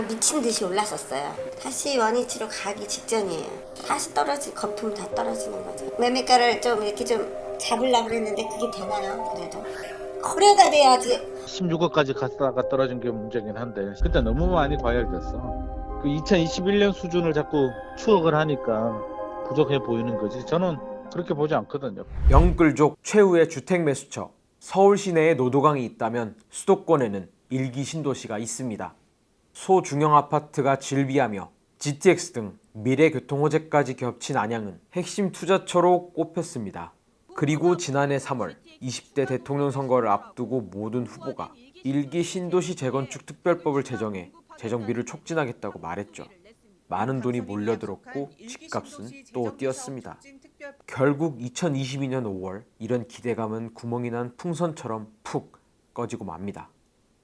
정말 미친 듯이 올랐었어요. 다시 원위치로 가기 직전이에요. 다시 거품 다 떨어지는 거죠. 매매가를 좀 이렇게 좀 잡으려고 그랬는데 그게 되나요? 그래도 거래가 돼야지. 16억까지 갔다가 떨어진 게 문제긴 한데 그때 너무 많이 과열됐어. 그 2021년 수준을 자꾸 추억을 하니까 부족해 보이는 거지. 저는 그렇게 보지 않거든요. 영끌족 최후의 주택 매수처 서울 시내에 노도강이 있다면 수도권에는 일기 신도시가 있습니다. 소중형 아파트가 즐비하며 GTX 등 미래 교통 호재까지 겹친 안양은 핵심 투자처로 꼽혔습니다. 그리고 지난해 3월 20대 대통령 선거를 앞두고 모든 후보가 일기 신도시 재건축 특별법을 제정해 재정비를 촉진하겠다고 말했죠. 많은 돈이 몰려들었고 집값은 또 뛰었습니다. 결국 2022년 5월 이런 기대감은 구멍이 난 풍선처럼 푹 꺼지고 맙니다.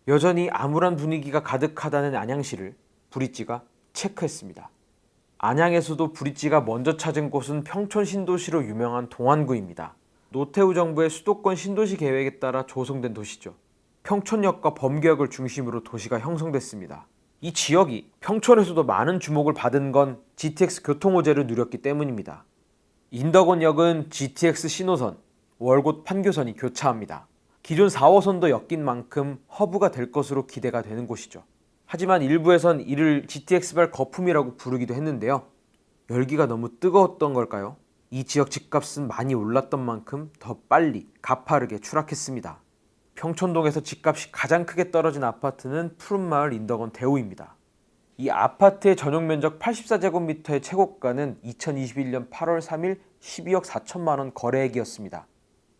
여전히 암울한 분위기가 가득하다는 안양시를 브릿지가 체크했습니다. 안양에서도 브릿지가 먼저 찾은 곳은 평촌 신도시로 유명한 동안구입니다. 노태우 정부의 수도권 신도시 계획에 따라 조성된 도시죠. 평촌역과 범계역을 중심으로 도시가 형성됐습니다. 이 지역이 평촌에서도 많은 주목을 받은 건 GTX 교통호재를 누렸기 때문입니다. 인덕원역은 GTX 신호선, 월곶 판교선이 교차합니다. 기존 4호선도 엮인 만큼 허브가 될 것으로 기대가 되는 곳이죠. 하지만 일부에선 이를 GTX발 거품이라고 부르기도 했는데요. 열기가 너무 뜨거웠던 걸까요? 이 지역 집값은 많이 올랐던 만큼 더 빨리 가파르게 추락했습니다. 평촌동에서 집값이 가장 크게 떨어진 아파트는 푸른마을 인덕원 대우입니다. 이 아파트의 전용 면적 84제곱미터의 최고가는 2021년 8월 3일 12억 4천만 원 거래액이었습니다.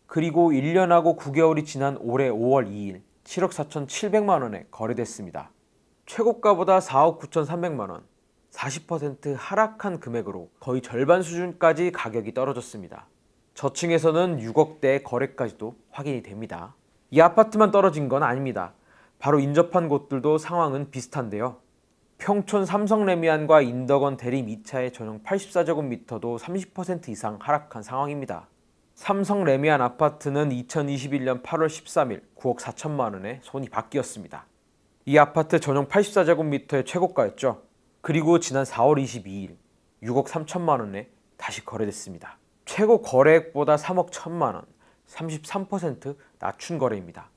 그리고 1년하고 9개월이 지난 올해 5월 2일 7억 4천7백만 원에 거래됐습니다. 최고가보다 4억 9천3백만 원, 40% 하락한 금액으로 거의 절반 수준까지 가격이 떨어졌습니다. 저층에서는 6억대 거래까지도 확인이 됩니다. 이 아파트만 떨어진 건 아닙니다. 바로 인접한 곳들도 상황은 비슷한데요. 평촌 삼성레미안과 인덕원 대림 2차의 전용 84제곱미터도 30% 이상 하락한 상황입니다. 삼성레미안 아파트는 2021년 8월 13일 9억 4천만 원에 손이 바뀌었습니다. 이 아파트 전용 84제곱미터의 최고가였죠. 그리고 지난 4월 22일 6억 3천만 원에 다시 거래됐습니다. 최고 거래액보다 3억 1천만 원, 33% 낮춘 거래입니다.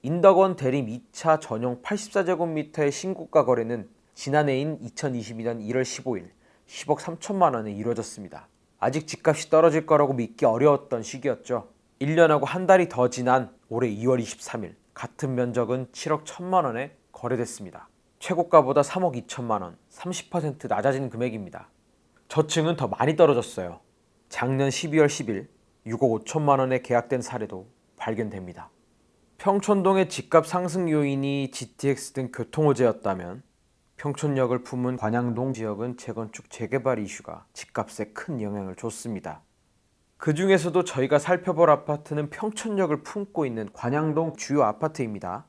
인덕원 대림 2차 전용 84제곱미터의 신고가 거래는 지난해인 2022년 1월 15일 10억 3천만 원에 이루어졌습니다. 아직 집값이 떨어질 거라고 믿기 어려웠던 시기였죠. 1년하고 한 달이 더 지난 올해 2월 23일 같은 면적은 7억 1천만 원에 거래됐습니다. 최고가보다 3억 2천만 원, 30% 낮아진 금액입니다. 저층은 더 많이 떨어졌어요. 작년 12월 10일 6억 5천만 원에 계약된 사례도 발견됩니다. 평촌동의 집값 상승 요인이 GTX 등 교통호재였다면 평촌역을 품은 관양동 지역은 재건축 재개발 이슈가 집값에 큰 영향을 줬습니다. 그 중에서도 저희가 살펴볼 아파트는 평촌역을 품고 있는 관양동 주요 아파트입니다.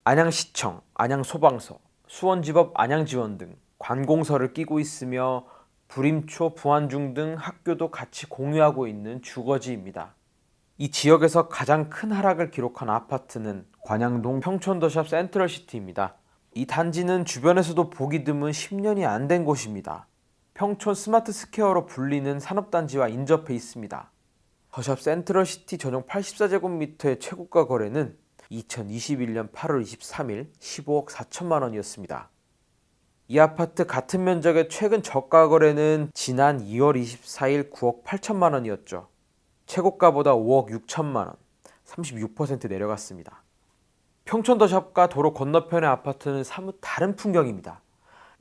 안양시청, 안양소방서, 수원지법 안양지원 등 관공서를 끼고 있으며 불임초, 부안중 등 학교도 같이 공유하고 있는 주거지입니다. 이 지역에서 가장 큰 하락을 기록한 아파트는 관양동 평촌더샵 센트럴시티입니다. 이 단지는 주변에서도 보기 드문 10년이 안 된 곳입니다. 평촌 스마트스퀘어로 불리는 산업단지와 인접해 있습니다. 더샵 센트럴시티 전용 84제곱미터의 최고가 거래는 2021년 8월 23일 15억 4천만 원이었습니다. 이 아파트 같은 면적의 최근 저가 거래는 지난 2월 24일 9억 8천만 원이었죠. 최고가보다 5억 6천만 원, 36% 내려갔습니다. 평촌더샵과 도로 건너편의 아파트는 사뭇 다른 풍경입니다.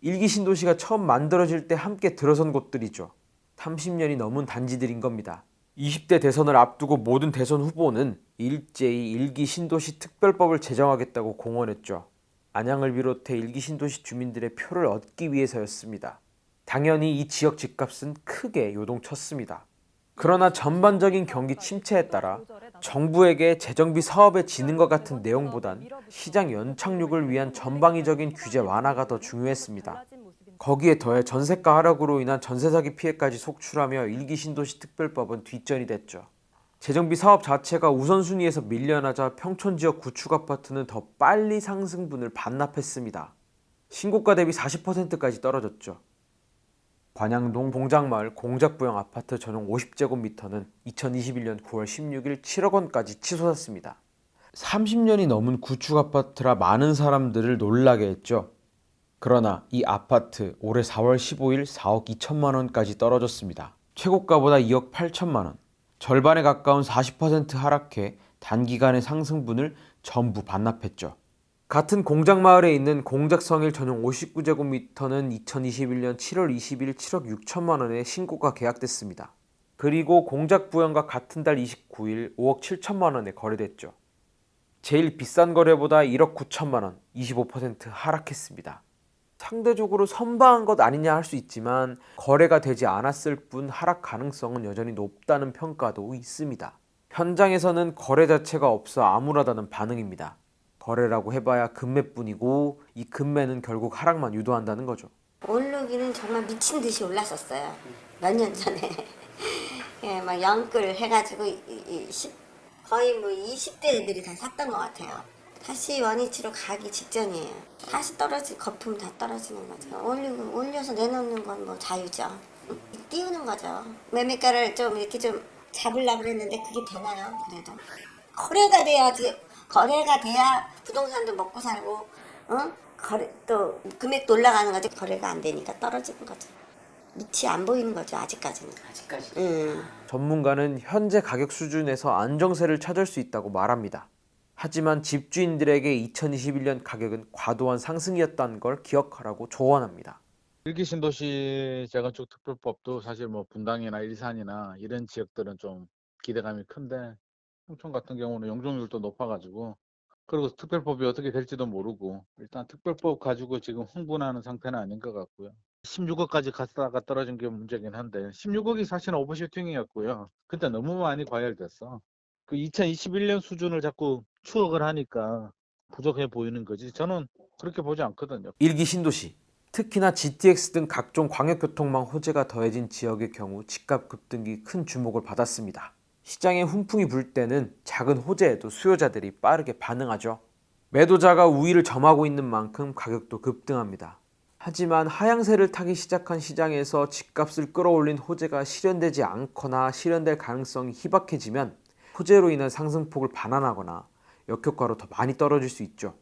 일기 신도시가 처음 만들어질 때 함께 들어선 곳들이죠. 30년이 넘은 단지들인 겁니다. 20대 대선을 앞두고 모든 대선 후보는 일제히 일기 신도시 특별법을 제정하겠다고 공언했죠. 안양을 비롯해 일기 신도시 주민들의 표를 얻기 위해서였습니다. 당연히 이 지역 집값은 크게 요동쳤습니다. 그러나 전반적인 경기 침체에 따라 정부에게 재정비 사업에 지능과 같은 내용보단 시장 연착륙을 위한 전방위적인 규제 완화가 더 중요했습니다. 거기에 더해 전세가 하락으로 인한 전세 사기 피해까지 속출하며 일기 신도시 특별법은 뒷전이 됐죠. 재정비 사업 자체가 우선순위에서 밀려나자 평촌 지역 구축 아파트는 더 빨리 상승분을 반납했습니다. 신고가 대비 40%까지 떨어졌죠. 관양동 봉장마을 공작부영 아파트 전용 50제곱미터는 2021년 9월 16일 7억 원까지 치솟았습니다. 30년이 넘은 구축 아파트라 많은 사람들을 놀라게 했죠. 그러나 이 아파트 올해 4월 15일 4억 2천만 원까지 떨어졌습니다. 최고가보다 2억 8천만 원, 절반에 가까운 40% 하락해 단기간의 상승분을 전부 반납했죠. 같은 공작마을에 있는 공작성일 전용 59제곱미터는 2021년 7월 20일 7억 6천만 원에 신고가 계약됐습니다. 그리고 공작부영과 같은 달 29일 5억 7천만 원에 거래됐죠. 제일 비싼 거래보다 1억 9천만 원, 25% 하락했습니다. 상대적으로 선방한 것 아니냐 할 수 있지만 거래가 되지 않았을 뿐 하락 가능성은 여전히 높다는 평가도 있습니다. 현장에서는 거래 자체가 없어 암울하다는 반응입니다. 거래라고 해봐야 금매뿐이고 이 금매는 결국 하락만 유도한다는 거죠. 오르기는 정말 미친 듯이 올랐었어요. 몇 년 전에. 예, 막 영끌 해가지고 거의 뭐 20대 애들이 다 샀던 것 같아요. 다시 원위치로 가기 직전이에요. 다시 떨어질 거품 다 떨어지는 거죠. 올려서 내놓는 건 뭐 자유죠. 띄우는 거죠. 매매가를 좀 이렇게 좀 잡으려고 그랬는데 그게 되나요? 그래도 거래가 돼야지. 거래가 돼야 부동산도 먹고 살고, 거래 또 금액도 올라가는 거지. 거래가 안 되니까 떨어지는 거죠. 밑이 안 보이는 거죠. 아직까지는. 전문가는 현재 가격 수준에서 안정세를 찾을 수 있다고 말합니다. 하지만 집주인들에게 2021년 가격은 과도한 상승이었다는 걸 기억하라고 조언합니다. 일기 신도시 재건축 특별법도 사실 뭐 분당이나 일산이나 이런 지역들은 좀 기대감이 큰데 홍천 같은 경우는 용적률도 높아가지고 그리고 특별법이 어떻게 될지도 모르고 일단 특별법 가지고 지금 흥분하는 상태는 아닌 것 같고요. 16억까지 갔다가 떨어진 게 문제긴 한데 16억이 사실은 오버슈팅이었고요. 그때 너무 많이 과열됐어. 그 2021년 수준을 자꾸 추억을 하니까 부족해 보이는 거지. 저는 그렇게 보지 않거든요. 일기 신도시, 특히나 GTX 등 각종 광역교통망 호재가 더해진 지역의 경우 집값 급등이 큰 주목을 받았습니다. 시장에 훈풍이 불 때는 작은 호재에도 수요자들이 빠르게 반응하죠. 매도자가 우위를 점하고 있는 만큼 가격도 급등합니다. 하지만 하향세를 타기 시작한 시장에서 집값을 끌어올린 호재가 실현되지 않거나 실현될 가능성이 희박해지면 호재로 인한 상승폭을 반환하거나 역효과로 더 많이 떨어질 수 있죠.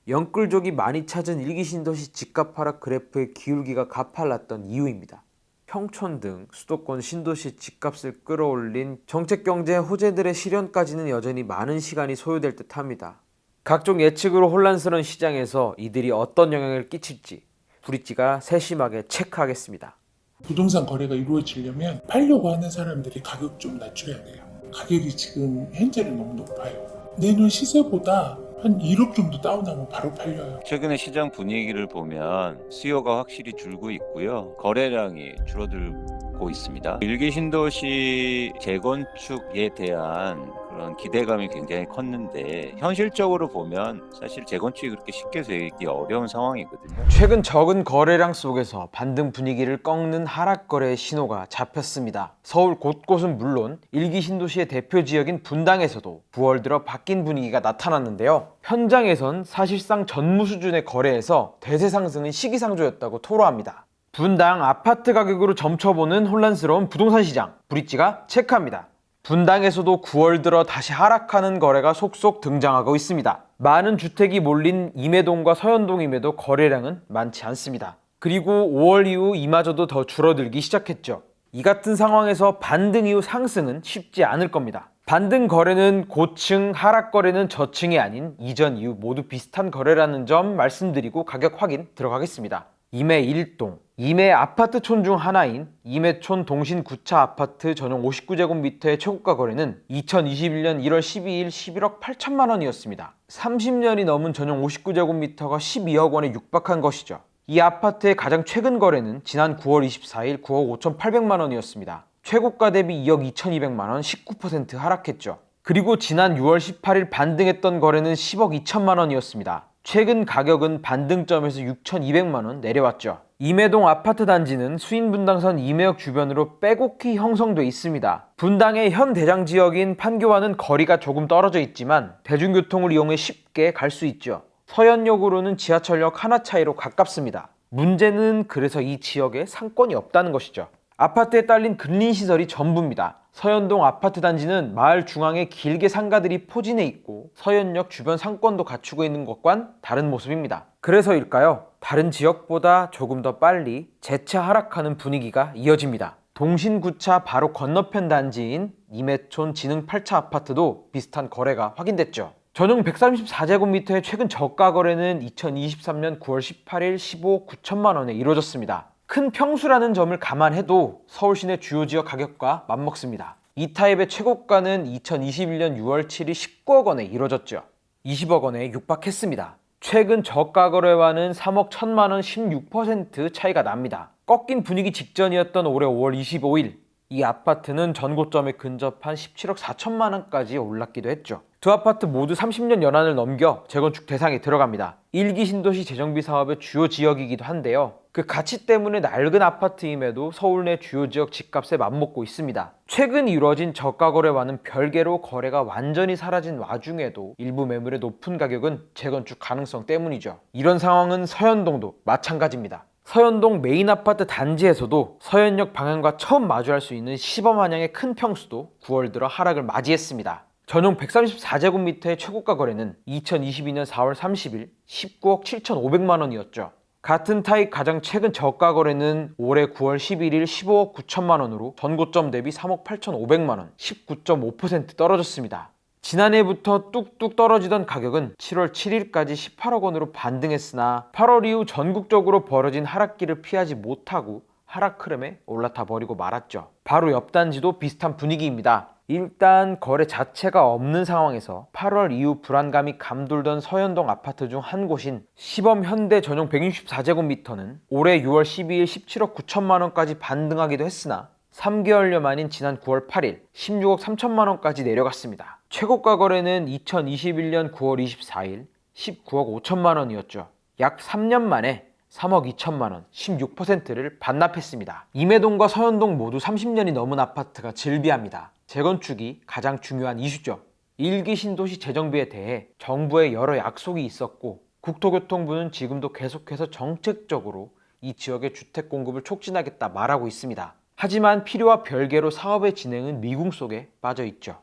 영끌족이 많이 찾은 일기신도시 집값 하락 그래프의 기울기가 가팔랐던 이유입니다. 평촌 등 수도권 신도시 집값을 끌어올린 정책경제 호재들의 실현까지는 여전히 많은 시간이 소요될 듯합니다. 각종 예측으로 혼란스러운 시장에서 이들이 어떤 영향을 끼칠지 브릿지가 세심하게 체크하겠습니다. 부동산 거래가 이루어지려면 팔려고 하는 사람들이 가격 좀 낮춰야 돼요. 가격이 지금 현재는 너무 높아요. 내년 시세보다 한 1억 정도 다운하면 바로 팔려요. 최근에 시장 분위기를 보면 수요가 확실히 줄고 있고요. 거래량이 줄어들고 있습니다. 일기 신도시 재건축에 대한 그런 기대감이 굉장히 컸는데 현실적으로 보면 사실 재건축이 그렇게 쉽게 되기 어려운 상황이거든요. 최근 적은 거래량 속에서 반등 분위기를 꺾는 하락 거래의 신호가 잡혔습니다. 서울 곳곳은 물론 일기 신도시의 대표 지역인 분당에서도 9월 들어 바뀐 분위기가 나타났는데요. 현장에선 사실상 전무 수준의 거래에서 대세 상승은 시기상조였다고 토로합니다. 분당 아파트 가격으로 점쳐보는 혼란스러운 부동산 시장, 브릿지가 체크합니다. 분당에서도 9월 들어 다시 하락하는 거래가 속속 등장하고 있습니다. 많은 주택이 몰린 임해동과 서현동임에도 거래량은 많지 않습니다. 그리고 5월 이후 이마저도 더 줄어들기 시작했죠. 이 같은 상황에서 반등 이후 상승은 쉽지 않을 겁니다. 반등 거래는 고층, 하락 거래는 저층이 아닌 이전 이후 모두 비슷한 거래라는 점 말씀드리고 가격 확인 들어가겠습니다. 임해 1동, 임해 아파트촌 중 하나인 임해촌 동신 9차 아파트 전용 59제곱미터의 최고가 거래는 2021년 1월 12일 11억 8천만 원이었습니다. 30년이 넘은 전용 59제곱미터가 12억 원에 육박한 것이죠. 이 아파트의 가장 최근 거래는 지난 9월 24일 9억 5,800만 원이었습니다. 최고가 대비 2억 2,200만 원 19% 하락했죠. 그리고 지난 6월 18일 반등했던 거래는 10억 2천만 원이었습니다. 최근 가격은 반등점에서 6,200만 원 내려왔죠. 임해동 아파트 단지는 수인분당선 임해역 주변으로 빼곡히 형성돼 있습니다. 분당의 현 대장 지역인 판교와는 거리가 조금 떨어져 있지만 대중교통을 이용해 쉽게 갈 수 있죠. 서현역으로는 지하철역 하나 차이로 가깝습니다. 문제는 그래서 이 지역에 상권이 없다는 것이죠. 아파트에 딸린 근린시설이 전부입니다. 서현동 아파트 단지는 마을 중앙에 길게 상가들이 포진해 있고 서현역 주변 상권도 갖추고 있는 것과는 다른 모습입니다. 그래서일까요? 다른 지역보다 조금 더 빨리 재차 하락하는 분위기가 이어집니다. 동신구차 바로 건너편 단지인 임해촌 진흥 8차 아파트도 비슷한 거래가 확인됐죠. 전용 134제곱미터의 최근 저가 거래는 2023년 9월 18일 15억 9천만 원에 이루어졌습니다. 큰 평수라는 점을 감안해도 서울시내 주요 지역 가격과 맞먹습니다. 이 타입의 최고가는 2021년 6월 7일 19억 원에 이루어졌죠. 20억 원에 육박했습니다. 최근 저가 거래와는 3억 1천만 원 16% 차이가 납니다. 꺾인 분위기 직전이었던 올해 5월 25일 이 아파트는 전고점에 근접한 17억 4천만 원까지 올랐기도 했죠. 두 아파트 모두 30년 연한을 넘겨 재건축 대상에 들어갑니다. 1기 신도시 재정비 사업의 주요 지역이기도 한데요. 그 가치 때문에 낡은 아파트임에도 서울 내 주요 지역 집값에 맞먹고 있습니다. 최근 이루어진 저가 거래와는 별개로 거래가 완전히 사라진 와중에도 일부 매물의 높은 가격은 재건축 가능성 때문이죠. 이런 상황은 서현동도 마찬가지입니다. 서현동 메인 아파트 단지에서도 서현역 방향과 처음 마주할 수 있는 시범한양의 큰 평수도 9월 들어 하락을 맞이했습니다. 전용 134제곱미터의 최고가 거래는 2022년 4월 30일 19억 7,500만 원이었죠. 같은 타입 가장 최근 저가 거래는 올해 9월 11일 15억 9천만 원으로 전고점 대비 3억 8,500만 원, 19.5% 떨어졌습니다. 지난해부터 뚝뚝 떨어지던 가격은 7월 7일까지 18억 원으로 반등했으나 8월 이후 전국적으로 벌어진 하락기를 피하지 못하고 하락 흐름에 올라타 버리고 말았죠. 바로 옆 단지도 비슷한 분위기입니다. 일단 거래 자체가 없는 상황에서 8월 이후 불안감이 감돌던 서현동 아파트 중 한 곳인 시범 현대 전용 164제곱미터는 올해 6월 12일 17억 9천만 원까지 반등하기도 했으나 3개월여 만인 지난 9월 8일 16억 3천만 원까지 내려갔습니다. 최고가 거래는 2021년 9월 24일 19억 5천만 원이었죠. 약 3년 만에 3억 2천만 원, 16%를 반납했습니다. 임해동과 서현동 모두 30년이 넘은 아파트가 즐비합니다. 재건축이 가장 중요한 이슈죠. 1기 신도시 재정비에 대해 정부의 여러 약속이 있었고 국토교통부는 지금도 계속해서 정책적으로 이 지역의 주택 공급을 촉진하겠다 말하고 있습니다. 하지만 필요와 별개로 사업의 진행은 미궁 속에 빠져 있죠.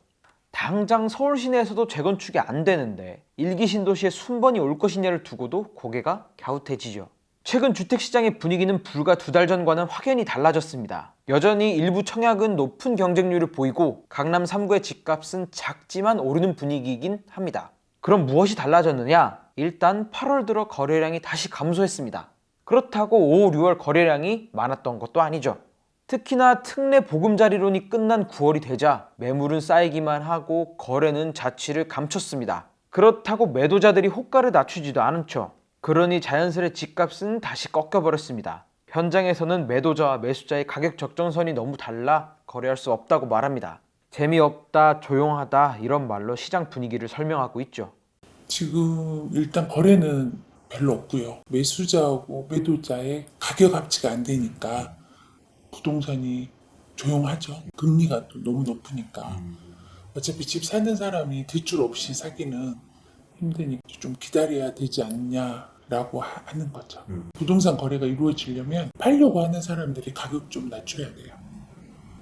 당장 서울 시내에서도 재건축이 안 되는데 1기 신도시에 순번이 올 것이냐를 두고도 고개가 갸웃해지죠. 최근 주택시장의 분위기는 불과 2달 전과는 확연히 달라졌습니다. 여전히 일부 청약은 높은 경쟁률을 보이고 강남 3구의 집값은 작지만 오르는 분위기이긴 합니다. 그럼 무엇이 달라졌느냐? 일단 8월 들어 거래량이 다시 감소했습니다. 그렇다고 5, 6월 거래량이 많았던 것도 아니죠. 특히나 특례 보금자리론이 끝난 9월이 되자 매물은 쌓이기만 하고 거래는 자취를 감췄습니다. 그렇다고 매도자들이 호가를 낮추지도 않죠. 그러니 자연스레 집값은 다시 꺾여버렸습니다. 현장에서는 매도자와 매수자의 가격 적정선이 너무 달라 거래할 수 없다고 말합니다. 재미없다, 조용하다 이런 말로 시장 분위기를 설명하고 있죠. 지금 일단 거래는 별로 없고요. 매수자하고 매도자의 가격 합치가 안 되니까 부동산이 조용하죠. 금리가 또 너무 높으니까. 어차피 집 사는 사람이 대출 없이 사기는 힘드니까 좀 기다려야 되지 않냐라고 하는 거죠. 부동산 거래가 이루어지려면 팔려고 하는 사람들이 가격 좀 낮춰야 돼요.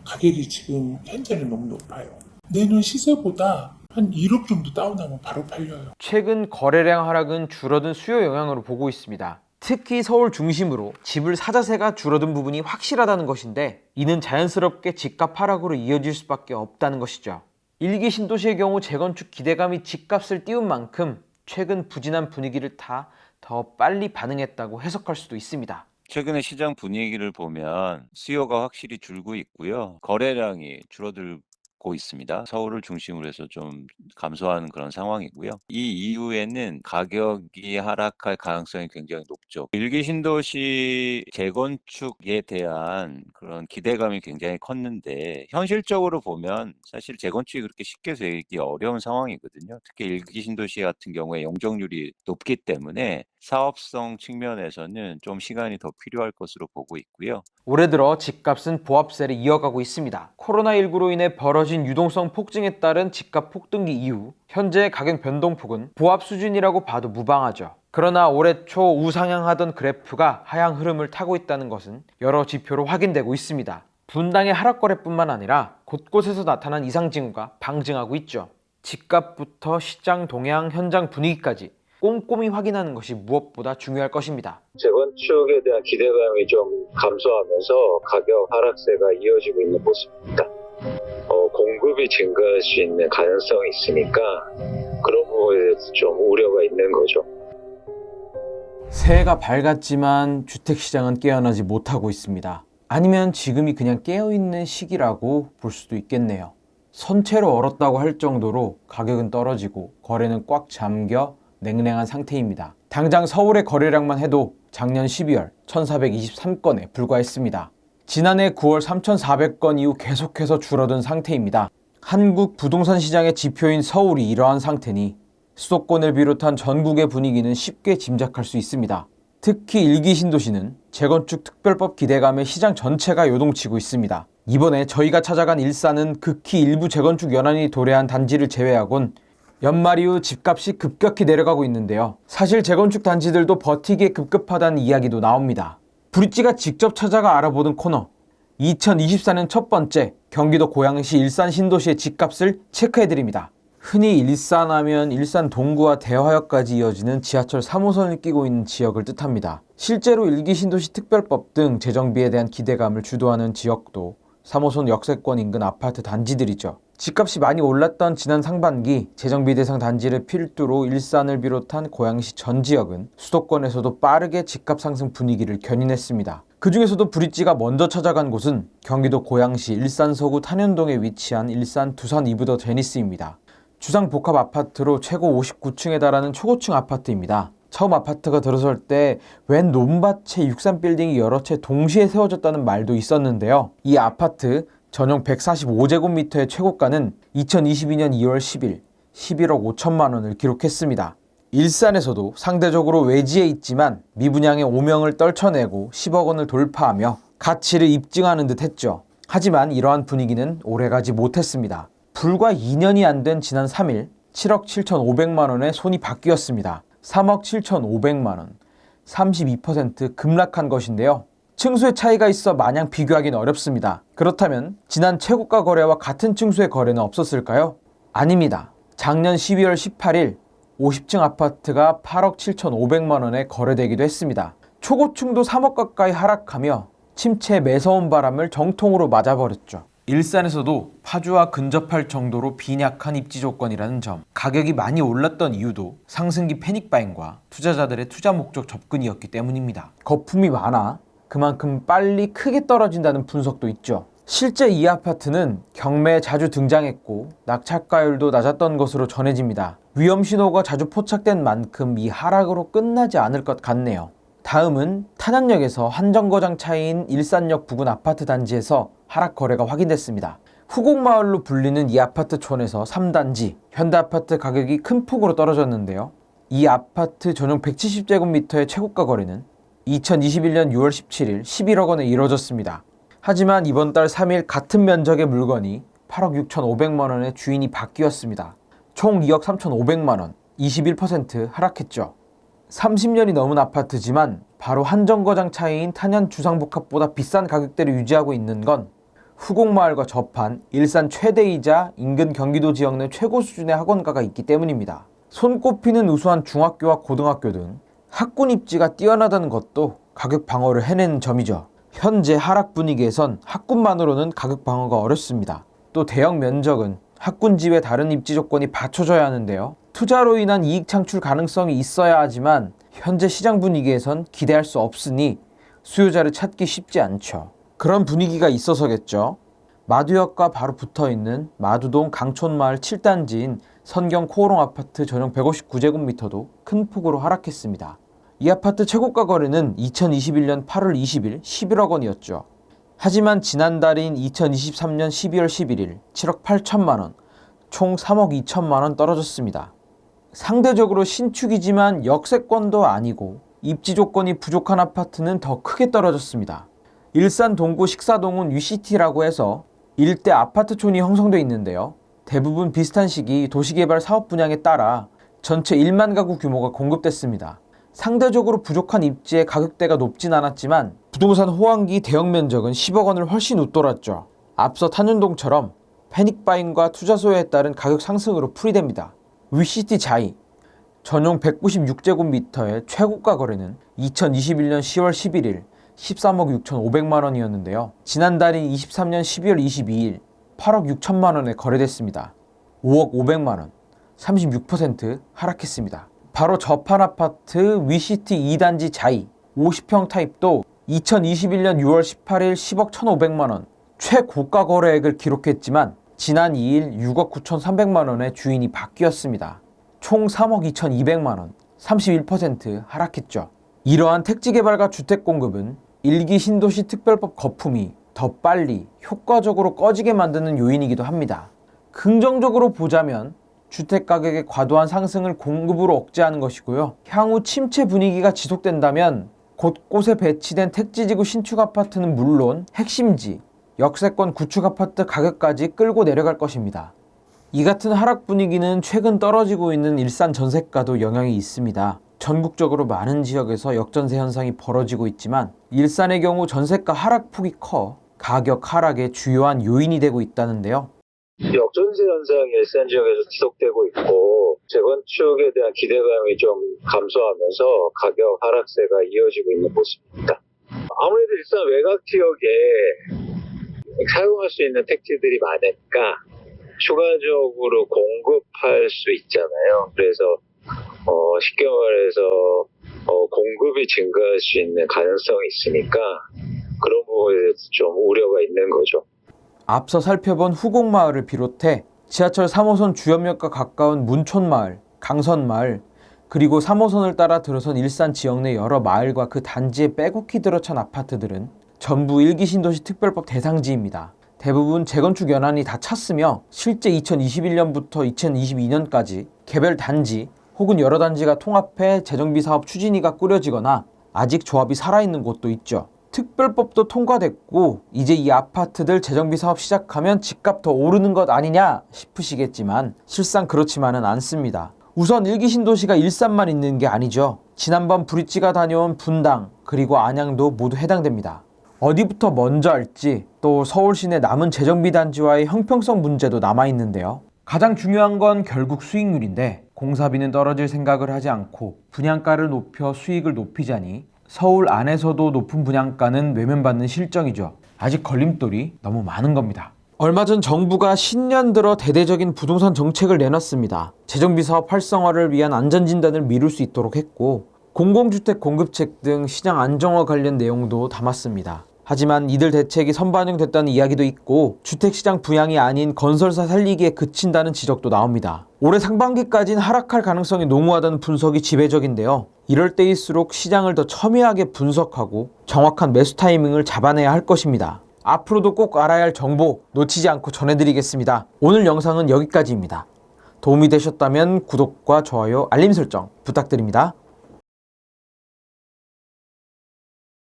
가격이 지금 현재는 너무 높아요. 내년 시세보다 한 1억 정도 다운하면 바로 팔려요. 최근 거래량 하락은 줄어든 수요 영향으로 보고 있습니다. 특히 서울 중심으로 집을 사자세가 줄어든 부분이 확실하다는 것인데 이는 자연스럽게 집값 하락으로 이어질 수밖에 없다는 것이죠. 1기 신도시의 경우 재건축 기대감이 집값을 띄운 만큼 최근 부진한 분위기를 타 더 빨리 반응했다고 해석할 수도 있습니다. 최근의 시장 분위기를 보면 수요가 확실히 줄고 있고요. 거래량이 줄어들고 있습니다. 서울을 중심으로 해서 좀 감소하는 그런 상황이고요. 이 이후에는 가격이 하락할 가능성이 굉장히 높죠. 1기 신도시 재건축에 대한 그런 기대감이 굉장히 컸는데 현실적으로 보면 사실 재건축이 그렇게 쉽게 되기 어려운 상황이거든요. 특히 1기 신도시 같은 경우에 용적률이 높기 때문에 사업성 측면에서는 좀 시간이 더 필요할 것으로 보고 있고요. 올해 들어 집값은 보합세를 이어가고 있습니다. 코로나19로 인해 벌어진 벌어진 유동성 폭증에 따른 집값 폭등기 이후 현재의 가격 변동폭은 보합 수준이라고 봐도 무방하죠. 그러나 올해 초 우상향하던 그래프가 하향 흐름을 타고 있다는 것은 여러 지표로 확인되고 있습니다. 분당의 하락 거래뿐만 아니라 곳곳에서 나타난 이상 징후가 방증하고 있죠. 집값부터 시장 동향, 현장 분위기까지 꼼꼼히 확인하는 것이 무엇보다 중요할 것입니다. 재건축에 대한 기대감이 좀 감소하면서 가격 하락세가 이어지고 있는 모습입니다. 공급이 증가할 수 있는 가능성이 있으니까 그런 부분에 대해서 좀 우려가 있는 거죠. 새해가 밝았지만 주택시장은 깨어나지 못하고 있습니다. 아니면 지금이 그냥 깨어있는 시기라고 볼 수도 있겠네요. 선체로 얼었다고 할 정도로 가격은 떨어지고 거래는 꽉 잠겨 냉랭한 상태입니다. 당장 서울의 거래량만 해도 작년 12월 1423건에 불과했습니다. 지난해 9월 3400건 이후 계속해서 줄어든 상태입니다. 한국 부동산 시장의 지표인 서울이 이러한 상태니 수도권을 비롯한 전국의 분위기는 쉽게 짐작할 수 있습니다. 특히 일기 신도시는 재건축 특별법 기대감에 시장 전체가 요동치고 있습니다. 이번에 저희가 찾아간 일산은 극히 일부 재건축 연한이 도래한 단지를 제외하곤 연말 이후 집값이 급격히 내려가고 있는데요. 사실 재건축 단지들도 버티기에 급급하다는 이야기도 나옵니다. 브릿지가 직접 찾아가 알아보던 코너, 2024년 첫 번째 경기도 고양시 일산 신도시의 집값을 체크해드립니다. 흔히 일산하면 일산 동구와 대화역까지 이어지는 지하철 3호선을 끼고 있는 지역을 뜻합니다. 실제로 일기 신도시 특별법 등 재정비에 대한 기대감을 주도하는 지역도 3호선 역세권 인근 아파트 단지들이죠. 집값이 많이 올랐던 지난 상반기 재정비 대상 단지를 필두로 일산을 비롯한 고양시 전 지역은 수도권에서도 빠르게 집값 상승 분위기를 견인했습니다. 그 중에서도 브릿지가 먼저 찾아간 곳은 경기도 고양시 일산 서구 탄현동에 위치한 일산 두산 이브더 제니스입니다. 주상 복합 아파트로 최고 59층에 달하는 초고층 아파트입니다. 처음 아파트가 들어설 때 웬 논밭에 63빌딩이 여러 채 동시에 세워졌다는 말도 있었는데요. 이 아파트 전용 145제곱미터의 최고가는 2022년 2월 10일 11억 5천만 원을 기록했습니다. 일산에서도 상대적으로 외지에 있지만 미분양의 오명을 떨쳐내고 10억 원을 돌파하며 가치를 입증하는 듯 했죠. 하지만 이러한 분위기는 오래가지 못했습니다. 불과 2년이 안 된 지난 3일 7억 7,500만 원의 손이 바뀌었습니다. 3억 7,500만 원, 32% 급락한 것인데요. 층수의 차이가 있어 마냥 비교하기는 어렵습니다. 그렇다면 지난 최고가 거래와 같은 층수의 거래는 없었을까요? 아닙니다. 작년 12월 18일 50층 아파트가 8억 7,500만 원에 거래되기도 했습니다. 초고층도 3억 가까이 하락하며 침체 매서운 바람을 정통으로 맞아버렸죠. 일산에서도 파주와 근접할 정도로 빈약한 입지 조건이라는 점, 가격이 많이 올랐던 이유도 상승기 패닉바잉과 투자자들의 투자 목적 접근이었기 때문입니다. 거품이 많아 그만큼 빨리 크게 떨어진다는 분석도 있죠. 실제 이 아파트는 경매에 자주 등장했고 낙찰가율도 낮았던 것으로 전해집니다. 위험신호가 자주 포착된 만큼 이 하락으로 끝나지 않을 것 같네요. 다음은 탄현역에서 한정거장 차이인 일산역 부근 아파트 단지에서 하락 거래가 확인됐습니다. 후곡마을로 불리는 이 아파트촌에서 3단지 현대아파트 가격이 큰 폭으로 떨어졌는데요. 이 아파트 전용 170제곱미터의 최고가 거래는 2021년 6월 17일 11억 원에 이뤄졌습니다. 하지만 이번 달 3일 같은 면적의 물건이 8억 6,500만 원의 주인이 바뀌었습니다. 총 2억 3,500만 원, 21% 하락했죠. 30년이 넘은 아파트지만 바로 한정거장 차이인 탄현 주상복합보다 비싼 가격대를 유지하고 있는 건 후곡마을과 접한 일산 최대이자 인근 경기도 지역 내 최고 수준의 학원가가 있기 때문입니다. 손꼽히는 우수한 중학교와 고등학교 등 학군 입지가 뛰어나다는 것도 가격 방어를 해낸 점이죠. 현재 하락 분위기에선 학군만으로는 가격 방어가 어렵습니다. 또 대형 면적은 학군지 외 다른 입지 조건이 받쳐져야 하는데요. 투자로 인한 이익 창출 가능성이 있어야 하지만 현재 시장 분위기에선 기대할 수 없으니 수요자를 찾기 쉽지 않죠. 그런 분위기가 있어서겠죠. 마두역과 바로 붙어있는 마두동 강촌마을 7단지인 선경 코오롱 아파트 전용 159제곱미터도 큰 폭으로 하락했습니다. 이 아파트 최고가 거래는 2021년 8월 20일 11억 원이었죠. 하지만 지난달인 2023년 12월 11일 7억 8천만 원, 총 3억 2천만 원 떨어졌습니다. 상대적으로 신축이지만 역세권도 아니고 입지 조건이 부족한 아파트는 더 크게 떨어졌습니다. 일산 동구 식사동은 UCT라고 해서 일대 아파트촌이 형성돼 있는데요. 대부분 비슷한 시기 도시개발 사업 분양에 따라 전체 1만 가구 규모가 공급됐습니다. 상대적으로 부족한 입지에 가격대가 높진 않았지만 부동산 호황기 대형 면적은 10억 원을 훨씬 웃돌았죠. 앞서 탄현동처럼 패닉바잉과 투자소요에 따른 가격 상승으로 풀이됩니다. 위시티 자이 전용 196제곱미터의 최고가 거래는 2021년 10월 11일 13억 6,500만 원이었는데요. 지난달인 23년 12월 22일 8억 6천만 원에 거래됐습니다. 5억 500만 원, 36% 하락했습니다. 바로 접한 아파트 위시티 2단지 자이 50평 타입도 2021년 6월 18일 10억 1,500만 원 최고가 거래액을 기록했지만 지난 2일 6억 9,300만 원의 주인이 바뀌었습니다. 총 3억 2,200만 원, 31% 하락했죠. 이러한 택지개발과 주택공급은 1기 신도시 특별법 거품이 더 빨리 효과적으로 꺼지게 만드는 요인이기도 합니다. 긍정적으로 보자면 주택가격의 과도한 상승을 공급으로 억제하는 것이고요. 향후 침체 분위기가 지속된다면 곳곳에 배치된 택지지구 신축 아파트는 물론 핵심지, 역세권 구축 아파트 가격까지 끌고 내려갈 것입니다. 이 같은 하락 분위기는 최근 떨어지고 있는 일산 전세가도 영향이 있습니다. 전국적으로 많은 지역에서 역전세 현상이 벌어지고 있지만 일산의 경우 전세가 하락폭이 커 가격 하락의 주요한 요인이 되고 있다는데요. 역전세 현상이 일산 지역에서 지속되고 있고 재건축에 대한 기대감이 좀 감소하면서 가격 하락세가 이어지고 있는 모습입니다. 아무래도 일산 외곽 지역에 사용할 수 있는 택지들이 많으니까 추가적으로 공급할 수 있잖아요. 그래서 쉽게 말해서 공급이 증가할 수 있는 가능성이 있으니까 그런 부분에 대해서 좀 우려가 있는 거죠. 앞서 살펴본 후곡마을을 비롯해 지하철 3호선 주연역과 가까운 문촌마을, 강선마을, 그리고 3호선을 따라 들어선 일산 지역 내 여러 마을과 그 단지에 빼곡히 들어찬 아파트들은 전부 1기 신도시 특별법 대상지입니다. 대부분 재건축 연한이 다 찼으며 실제 2021년부터 2022년까지 개별 단지 혹은 여러 단지가 통합해 재정비 사업 추진위가 꾸려지거나 아직 조합이 살아있는 곳도 있죠. 특별법도 통과됐고 이제 이 아파트들 재정비 사업 시작하면 집값 더 오르는 것 아니냐 싶으시겠지만 실상 그렇지만은 않습니다. 우선 1기 신도시가 일산만 있는 게 아니죠. 지난번 브릿지가 다녀온 분당 그리고 안양도 모두 해당됩니다. 어디부터 먼저 할지 또 서울 시내 남은 재정비 단지와의 형평성 문제도 남아있는데요. 가장 중요한 건 결국 수익률인데 공사비는 떨어질 생각을 하지 않고 분양가를 높여 수익을 높이자니 서울 안에서도 높은 분양가는 외면받는 실정이죠. 아직 걸림돌이 너무 많은 겁니다. 얼마 전 정부가 신년 들어 대대적인 부동산 정책을 내놨습니다. 재정비 사업 활성화를 위한 안전진단을 미룰 수 있도록 했고 공공주택 공급책 등 시장 안정화 관련 내용도 담았습니다. 하지만 이들 대책이 선반영됐다는 이야기도 있고 주택시장 부양이 아닌 건설사 살리기에 그친다는 지적도 나옵니다. 올해 상반기까지는 하락할 가능성이 농후하다는 분석이 지배적인데요. 이럴 때일수록 시장을 더 첨예하게 분석하고 정확한 매수 타이밍을 잡아내야 할 것입니다. 앞으로도 꼭 알아야 할 정보 놓치지 않고 전해드리겠습니다. 오늘 영상은 여기까지입니다. 도움이 되셨다면 구독과 좋아요, 알림 설정 부탁드립니다.